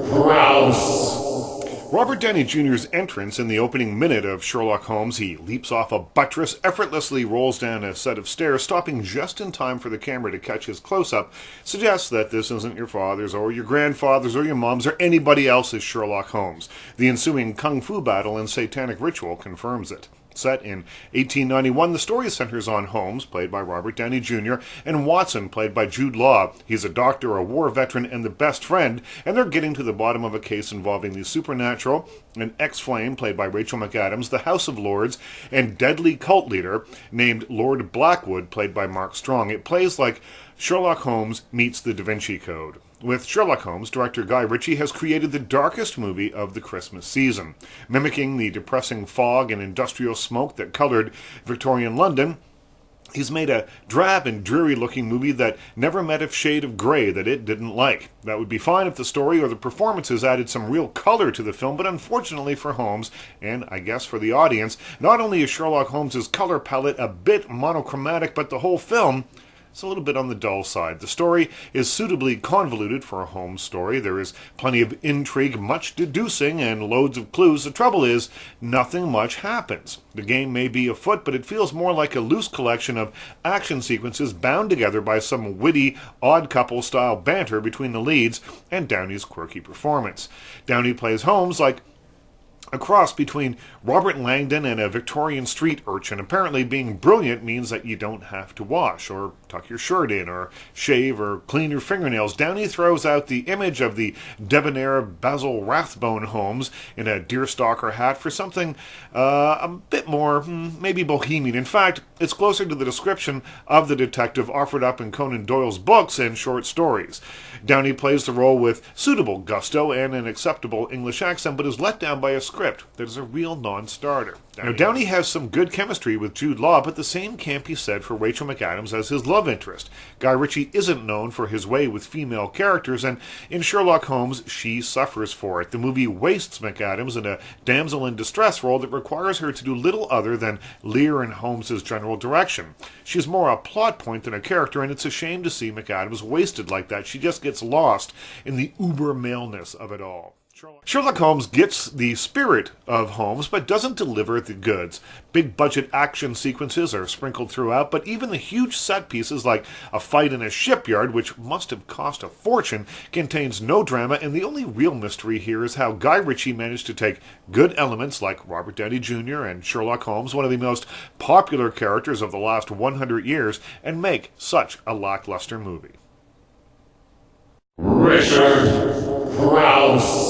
Crouse. Robert Downey Jr.'s entrance in the opening minute of Sherlock Holmes, he leaps off a buttress, effortlessly rolls down a set of stairs, stopping just in time for the camera to catch his close-up, suggests that this isn't your father's or your grandfather's or your mom's or anybody else's Sherlock Holmes. The ensuing kung fu battle and satanic ritual confirms it. Set in 1891, the story centers on Holmes, played by Robert Downey Jr., and Watson, played by Jude Law. He's a doctor, a war veteran, and the best friend, and they're getting to the bottom of a case involving the supernatural, an ex-flame, played by Rachel McAdams, the House of Lords, and deadly cult leader named Lord Blackwood, played by Mark Strong. It plays like Sherlock Holmes meets the Da Vinci Code. With Sherlock Holmes, director Guy Ritchie has created the darkest movie of the Christmas season. Mimicking the depressing fog and industrial smoke that colored Victorian London, he's made a drab and dreary-looking movie that never met a shade of gray that it didn't like. That would be fine if the story or the performances added some real color to the film, but unfortunately for Holmes, and I guess for the audience, not only is Sherlock Holmes' color palette a bit monochromatic, but the whole film, it's a little bit on the dull side. The story is suitably convoluted for a Holmes story. There is plenty of intrigue, much deducing, and loads of clues. The trouble is, nothing much happens. The game may be afoot, but it feels more like a loose collection of action sequences bound together by some witty, odd couple-style banter between the leads and Downey's quirky performance. Downey plays Holmes like a cross between Robert Langdon and a Victorian street urchin. Apparently being brilliant means that you don't have to wash, or tuck your shirt in, or shave, or clean your fingernails. Downey throws out the image of the debonair Basil Rathbone Holmes in a deerstalker hat for something a bit more, maybe bohemian. In fact, it's closer to the description of the detective offered up in Conan Doyle's books and short stories. Downey plays the role with suitable gusto and an acceptable English accent, but is let down by a script that is a real non-starter. Now, Downey has some good chemistry with Jude Law, but the same can't be said for Rachel McAdams as his love interest. Guy Ritchie isn't known for his way with female characters, and in Sherlock Holmes, she suffers for it. The movie wastes McAdams in a damsel in distress role that requires her to do little other than leer in Holmes' general direction. She's more a plot point than a character, and it's a shame to see McAdams wasted like that. She just gets lost in the uber maleness of it all. Sherlock Holmes gets the spirit of Holmes, but doesn't deliver the goods. Big-budget action sequences are sprinkled throughout, but even the huge set pieces like a fight in a shipyard, which must have cost a fortune, contains no drama, and the only real mystery here is how Guy Ritchie managed to take good elements like Robert Downey Jr. and Sherlock Holmes, one of the most popular characters of the last 100 years, and make such a lackluster movie. Crouse.